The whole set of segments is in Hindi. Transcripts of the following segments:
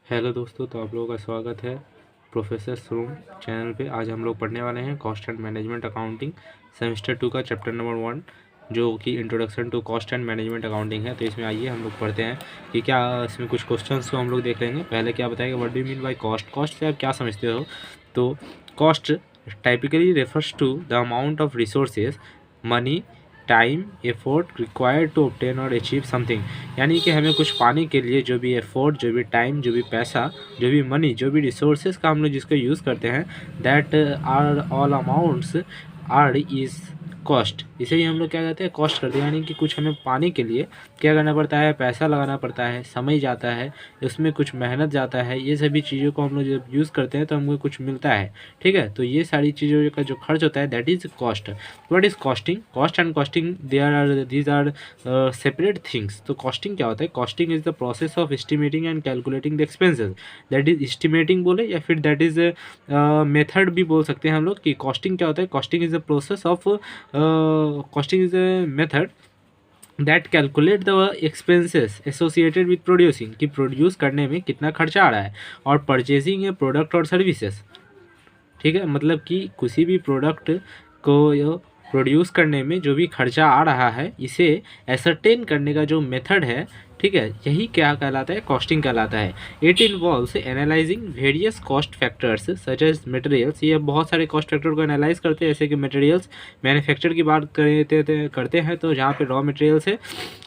हेलो दोस्तों, तो आप लोगों का स्वागत है प्रोफेसर रूम चैनल पे। आज हम लोग पढ़ने वाले हैं cost and management accounting semester 2 का चैप्टर नंबर 1, जो कि introduction to cost and management accounting है। तो इसमें आइए हम लोग पढ़ते हैं कि क्या इसमें कुछ क्वेश्चंस को हम लोग देख लेंगे। पहले क्या बताएगा, what do you mean by cost. Cost से आप क्या समझते हो? तो cost typically refers to the amount of resources, money, time, effort required to obtain और अचीव समथिंग। यानी कि हमें कुछ पाने के लिए जो भी एफोर्ट, जो भी टाइम, जो भी पैसा, जो भी मनी, जो भी रिसोर्सेज का हम लोग जिसको यूज़ करते हैं, that are all amounts are is cost. इसे ही हम लोग क्या कहते हैं, कॉस्ट करते हैं। यानी कि कुछ हमें पाने के लिए क्या करना पड़ता है, पैसा लगाना पड़ता है, समय जाता है, उसमें कुछ मेहनत जाता है। ये सभी चीज़ों को हम लोग जब यूज़ करते हैं तो हमको कुछ मिलता है। ठीक है, तो ये सारी चीज़ों का जो खर्च होता है that is cost. What is costing? Cost and costing these are separate things. तो कॉस्टिंग क्या होता है? Costing is the process of estimating and calculating the expenses. That is estimating बोले या फिर दैट इज मेथड भी बोल सकते हैं हम लोग कि कॉस्टिंग क्या होता है। Costing is the process of costing is a method that calculate the expenses associated with producing, कि प्रोड्यूस करने में कितना खर्चा आ रहा है, और परचेजिंग ए प्रोडक्ट और सर्विसेज। ठीक है, मतलब कि किसी भी प्रोडक्ट को प्रोड्यूस करने में जो भी खर्चा आ रहा है, इसे एसरटेन करने का जो मेथड है, ठीक है, यही क्या कहलाता है, कॉस्टिंग कहलाता है। It involves analysing various cost factors such as materials. ये बहुत सारे कॉस्ट फैक्टर को एनालाइज करते हैं, जैसे कि मटेरियल्स। मैन्युफैक्चर की बात करते हैं तो जहाँ पे रॉ मटेरियल से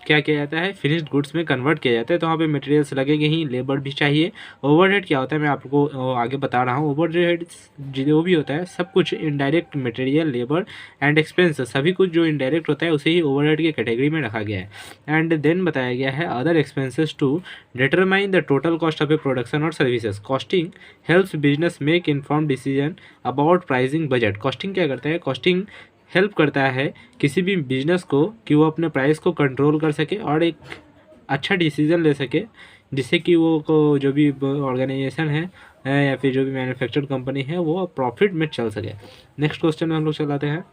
क्या किया जाता है, फिनिश्ड गुड्स में कन्वर्ट किया जाता है, तो वहाँ पे मटेरियल्स लगेंगे ही, लेबर भी चाहिए। ओवरहेड क्या होता है, मैं आपको आगे बता रहा हूँ। ओवरहेड जो भी होता है, सब कुछ indirect material, labour and expense, सभी कुछ जो इनडायरेक्ट होता है उसे ही ओवरहेड की कैटेगरी में रखा गया है। एंड देन बताया गया है other expenses to determine the total cost of a production और services. Costing helps business make inform decision about pricing budget. Costing क्या करता है? कॉस्टिंग हेल्प करता है किसी भी बिजनेस को कि वो अपने प्राइस को कंट्रोल कर सके और एक अच्छा डिसीजन ले सके, जिससे कि वो को जो भी ऑर्गेनाइजेशन है या फिर जो भी मैन्युफैक्चर्ड कंपनी है वो प्रॉफिट में चल सके। नेक्स्ट क्वेश्चन में हम लोग चलाते हैं।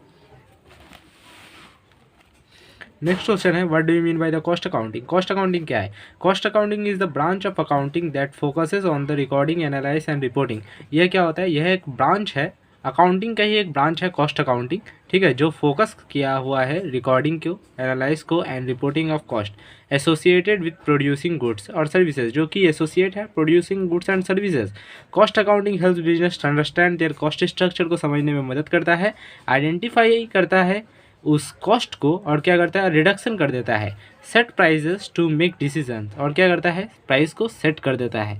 नेक्स्ट क्वेश्चन है, what do you mean by the cost accounting. Cost accounting क्या है? Cost accounting is the branch of accounting that focuses on the recording, analyse and reporting. यह क्या होता है? यह एक ब्रांच है, अकाउंटिंग का ही एक ब्रांच है कॉस्ट अकाउंटिंग। ठीक है, जो फोकस किया हुआ है रिकॉर्डिंग को, एनालाइज को and reporting of cost associated with producing goods और सर्विसेज, जो कि एसोसिएट है producing goods and services. Cost accounting helps business understand their cost structure को समझने में मदद करता है, आइडेंटिफाई करता है उस कॉस्ट को, और क्या करता है, रिडक्शन कर देता है। Set prices to make decision, और क्या करता है, प्राइस को सेट कर देता है।